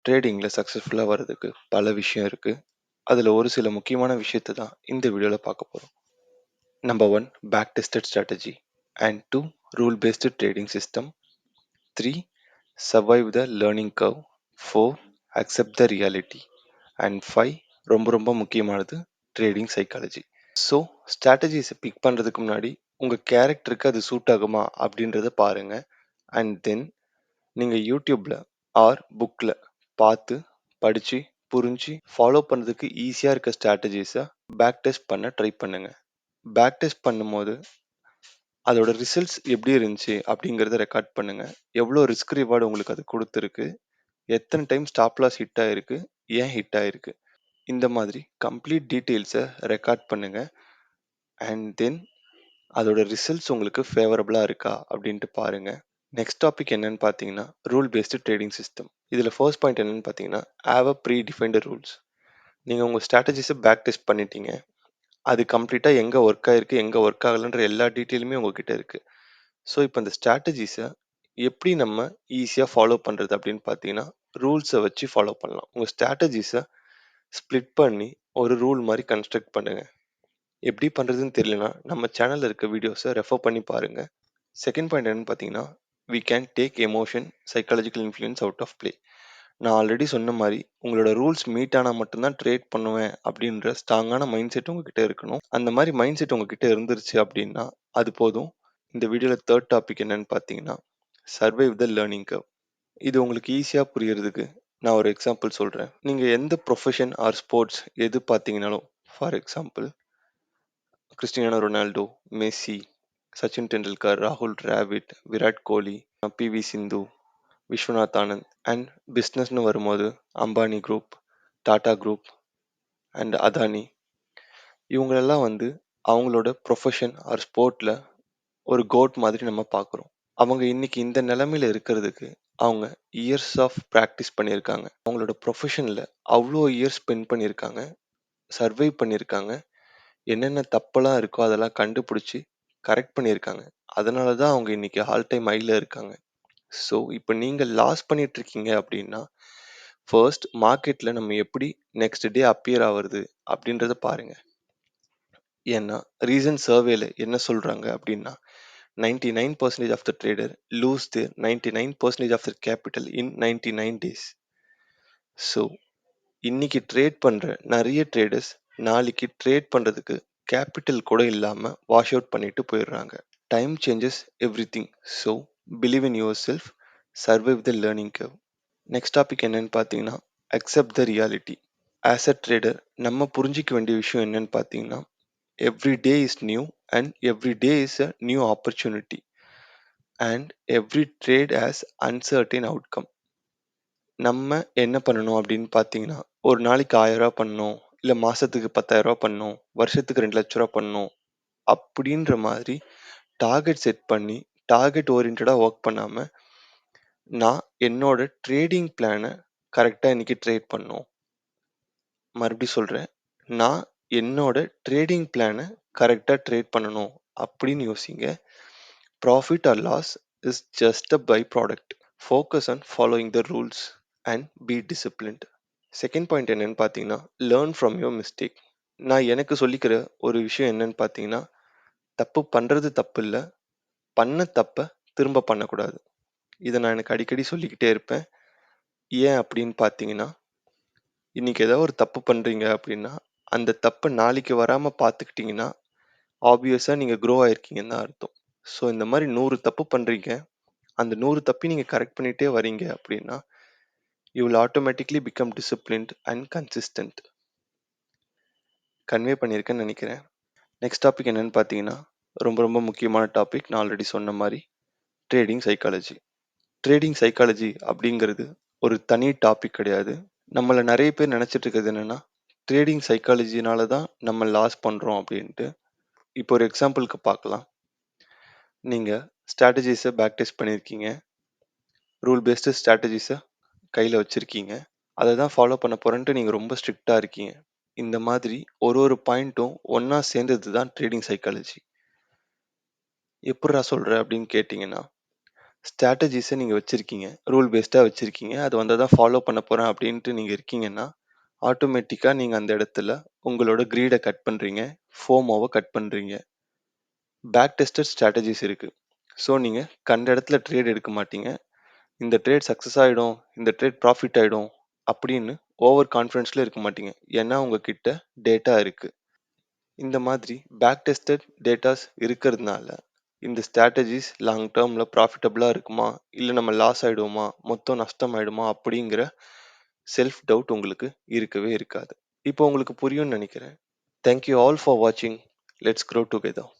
ட்ரேடிங்கில சக்ஸஸ்ஃபுல்லா வர்றதுக்கு பல விஷயம் இருக்கு. அதுல ஒரு சில முக்கியமான விஷயத்த தான் இந்த வீடியோல பார்க்க போறோம். Number 1 back tested strategy and 2 rule based trading system 3 survive the learning curve 4 accept the reality and 5 ரொம்ப முக்கியமானது ட்ரேடிங் சைக்காலஜி. ஸோ ஸ்ட்ராட்டஜிஸை பிக் பண்ணுறதுக்கு முன்னாடி உங்கள் கேரக்டருக்கு அது சூட் ஆகுமா அப்படின்றத பாருங்க. அண்ட் தென் நீங்கள் யூடியூப்ல ஆர் புக்கில் பார்த்து படித்து புரிஞ்சு ஃபாலோ பண்ணுறதுக்கு ஈஸியாக இருக்க ஸ்ட்ராட்டஜிஸை பேக் டெஸ்ட் பண்ண ட்ரை பண்ணுங்க. பேக் டெஸ்ட் பண்ணும்போது அதோட ரிசல்ட்ஸ் எப்படி இருந்துச்சு அப்படிங்கிறத ரெக்கார்ட் பண்ணுங்க. எவ்வளோ ரிஸ்க் ரிவார்டு உங்களுக்கு அது கொடுத்துருக்கு, எத்தனை டைம் ஸ்டாப் லாஸ் ஹிட் ஆயிருக்கு, ஏன் ஹிட் ஆயிருக்கு, இந்த மாதிரி கம்ப்ளீட் டீட்டெயில்ஸை ரெக்கார்ட் பண்ணுங்க. அண்ட் தென் அதோட ரிசல்ட்ஸ் உங்களுக்கு ஃபேவரபுளாக இருக்கா அப்படின்ட்டு பாருங்க. நெக்ஸ்ட் டாபிக் என்னன்னு பார்த்தீங்கன்னா ரூல் பேஸ்டு ட்ரேடிங் சிஸ்டம். இதில் ஃபர்ஸ்ட் பாயிண்ட் என்னன்னு பார்த்தீங்கன்னா have a predefined rules. நீங்கள் உங்கள் ஸ்ட்ராட்டஜிஸை பேக் டெஸ்ட் பண்ணிட்டீங்க, அது கம்ப்ளீட்டாக எங்கே ஒர்க் ஆகிருக்கு எங்கே ஒர்க் ஆகலைன்ற எல்லா டீட்டெயிலுமே உங்ககிட்ட இருக்குது. ஸோ இப்போ இந்த ஸ்ட்ராட்டஜிஸை எப்படி நம்ம ஈஸியாக ஃபாலோ பண்ணுறது அப்படின்னு பார்த்தீங்கன்னா ரூல்ஸை வச்சு ஃபாலோ பண்ணலாம். உங்கள் ஸ்ட்ராட்டஜிஸை ஸ்ப்ளிட் பண்ணி ஒரு ரூல் மாதிரி கன்ஸ்ட்ரக்ட் பண்ணுங்கள். எப்படி பண்ணுறதுன்னு தெரியலனா நம்ம சேனலில் இருக்க வீடியோஸை ரெஃபர் பண்ணி பாருங்கள். செகண்ட் பாயிண்ட் என்னன்னு பார்த்தீங்கன்னா we can take emotion psychological influence out of play. நான் ஆல்ரெடி சொன்ன மாதிரி உங்களோட ரூல்ஸ் மீட் ஆனால் மட்டும்தான் ட்ரேட் பண்ணுவேன் அப்படின்ற ஸ்ட்ராங்கான மைண்ட் செட் உங்ககிட்ட இருக்கணும். அந்த மாதிரி மைண்ட் செட் உங்ககிட்ட இருந்துருச்சு அப்படின்னா அது போதும். இந்த வீடியோவில் தேர்ட் டாபிக் என்னன்னு பார்த்தீங்கன்னா சர்வைவ் த லேர்னிங் கர்வ். இது உங்களுக்கு ஈஸியாக புரியறதுக்கு நான் ஒரு எக்ஸாம்பிள் சொல்கிறேன். நீங்கள் எந்த ப்ரொஃபஷன் ஆர் ஸ்போர்ட்ஸ் எது பார்த்தீங்கனாலும், for example Cristiano Ronaldo, Messi, Sachin Tendulkar, ராகுல் டிராவிட், விராட் கோலி, பிவி சிந்து, விஸ்வநாத் ஆனந்த் அண்ட் பிஸ்னஸ்னு வரும்போது Ambani group, Tata group and Adani, இவங்களெல்லாம் அவங்களோட ப்ரொஃபஷன் ஆர் ஸ்போர்ட்டில் ஒரு கோட் மாதிரி நம்ம பார்க்குறோம். அவங்க இன்னைக்கு இந்த நிலைமையில இருக்கிறதுக்கு அவங்க இயர்ஸ் ஆஃப் ப்ராக்டிஸ் பண்ணியிருக்காங்க. அவங்களோட ப்ரொஃபஷனில் அவ்வளோ இயர்ஸ் ஸ்பெண்ட் பண்ணியிருக்காங்க, சர்வை பண்ணியிருக்காங்க, என்னென்ன தப்பெல்லாம் இருக்கோ அதெல்லாம் கண்டுபிடிச்சி கரெக்ட் பண்ணியிருக்காங்க. அதனால தான் அவங்க இன்னைக்கு ஆல் டைம் ஹைல இருக்காங்க. ஸோ இப்போ நீங்கள் லாஸ் பண்ணிட்டு இருக்கீங்க அப்படின்னா ஃபர்ஸ்ட் மார்க்கெட்டில் நம்ம எப்படி நெக்ஸ்ட் டே அப்பியர் ஆகுறது அப்படின்றத பாருங்க. ஏன்னா ரீசன்ட் சர்வேல என்ன சொல்றாங்க அப்படின்னா 99% of the trader lose their 99% of the capital in 99 days. So இன்னைக்கு ட்ரேட் பண்ற நிறைய ட்ரேடர்ஸ் நாளைக்கு ட்ரேட் பண்றதுக்கு கேபிட்டல் கூட இல்லாம வாஷ் அவுட் பண்ணிட்டு போயிடுறாங்க. Time changes every thing. So believe in your self, survive the learning curve. Next topic என்னன்னு பார்த்தீங்கன்னா accept the reality. As a trader நம்ம புரிஞ்சிக்க வேண்டிய விஷயம் என்னன்னு பார்த்தீங்கன்னா every day is new and every day is a new opportunity and every trade has uncertain outcome. நம்ம என்ன பண்ணணும் அப்படின்னு பார்த்தீங்கன்னா ஒரு நாளைக்கு 1000 ரூபா பண்ணணும், இல்லை மாசத்துக்கு 10,000 ரூபா பண்ணணும், வருஷத்துக்கு 2 லட்ச ரூபா பண்ணணும் அப்படின்ற மாதிரி டார்கெட் செட் பண்ணி டார்கெட் ஓரியன்டாக ஒர்க் பண்ணாமல் நான் என்னோட ட்ரேடிங் பிளானை கரெக்டாக இன்னைக்கு ட்ரேட் பண்ணணும். மறுபடியும் சொல்கிறேன், நான் என்னோட ட்ரேடிங் பிளானை கரெக்டாக ட்ரேட் பண்ணணும் அப்படின்னு யோசிங்க. Profit or loss is just a by product. Focus on following the rules and be disciplined. Second point என்னன்னு பார்த்தீங்கன்னா லேர்ன் ஃப்ரம் யுவர் மிஸ்டேக். நான் எனக்கு சொல்லிக்கிற ஒரு விஷயம் என்னன்னு பார்த்தீங்கன்னா தப்பு பண்ணுறது தப்பு இல்லை, பண்ண தப்பை திரும்ப பண்ணக்கூடாது. இதை நான் எனக்கு அடிக்கடி சொல்லிக்கிட்டே இருப்பேன். ஏன் அப்படின்னு பார்த்தீங்கன்னா இன்னைக்கு ஏதோ ஒரு தப்பு பண்ணுறீங்க அப்படின்னா அந்த தப்பை நாளைக்கு வராமல் பார்த்துக்கிட்டிங்கன்னா ஆப்வியஸாக நீங்கள் க்ரோ ஆயிருக்கீங்கன்னு தான் அர்த்தம். ஸோ இந்த மாதிரி 100 தப்பு பண்ணுறீங்க, அந்த 100 தப்பையும் நீங்கள் கரெக்ட் பண்ணிகிட்டே வரீங்க அப்படின்னா you will automatically become disciplined and consistent. Convey பண்ணியிருக்கேன்னு நினைக்கிறேன். நெக்ஸ்ட் டாபிக் என்னன்னு பார்த்தீங்கன்னா ரொம்ப முக்கியமான டாபிக். நான் ஆல்ரெடி சொன்ன மாதிரி ட்ரேடிங் சைக்காலஜி. ட்ரேடிங் சைக்காலஜி அப்படிங்கிறது ஒரு தனி டாபிக் கிடையாது. நம்மள நிறைய பேர் நினச்சிட்டு இருக்கிறது என்னென்னா ட்ரேடிங் சைக்காலஜினால தான் நம்ம லாஸ் பண்ணுறோம் அப்படின்ட்டு. இப்போ ஒரு எக்ஸாம்பிளுக்கு பார்க்கலாம். நீங்கள் ஸ்ட்ராட்டஜிஸை பேக் டெஸ்ட் பண்ணியிருக்கீங்க, ரூல் பேஸ்டு ஸ்ட்ராட்டஜிஸை கையில் வச்சுருக்கீங்க, அதை தான் ஃபாலோ பண்ண போகிறேன்ட்டு நீங்கள் ரொம்ப ஸ்ட்ரிக்டாக இருக்கீங்க. இந்த மாதிரி ஒரு பாயிண்ட்டும் ஒன்றா சேர்ந்தது தான் ட்ரேடிங் சைக்காலஜி. எப்படிடா சொல்கிற அப்படின்னு கேட்டிங்கன்னா ஸ்ட்ராட்டஜிஸை நீங்கள் வச்சுருக்கீங்க, ரூல் பேஸ்டாக வச்சுருக்கீங்க, அது வந்து தான் ஃபாலோ பண்ண போகிறேன் அப்படின்ட்டு நீங்கள் இருக்கீங்கன்னா, ஆட்டோமேட்டிக்காக நீங்கள் அந்த இடத்துல உங்களோட கிரீடை கட் பண்ணுறீங்க, ஃபோமோவை கட் பண்ணுறீங்க. பேக் டெஸ்டட் ஸ்ட்ராட்டஜிஸ் இருக்குது. ஸோ நீங்கள் கண்ட இடத்துல ட்ரேட் எடுக்க மாட்டீங்க. இந்த ட்ரேட் சக்ஸஸ் ஆகிடும், இந்த ட்ரேட் ப்ராஃபிட் ஆகிடும் அப்படின்னு ஓவர் கான்ஃபிடென்ஸில் இருக்க மாட்டீங்க. ஏன்னா உங்ககிட்ட டேட்டா இருக்குது. இந்த மாதிரி பேக் டெஸ்டட் டேட்டாஸ் இருக்கிறதுனால இந்த ஸ்ட்ராட்டஜிஸ் லாங் டேர்மில் ப்ராஃபிட்டபுளாக இருக்குமா, இல்லை நம்ம லாஸ் ஆகிடுவோமா, மொத்தம் நஷ்டம் ஆகிடுமா அப்படிங்கிற செல்ஃப் டவுட் உங்களுக்கு இருக்கவே இருக்காது. இப்போ உங்களுக்கு புரியும்னு நினைக்கிறேன். தேங்க்யூ ஆல் ஃபார் வாட்சிங். Let's grow together.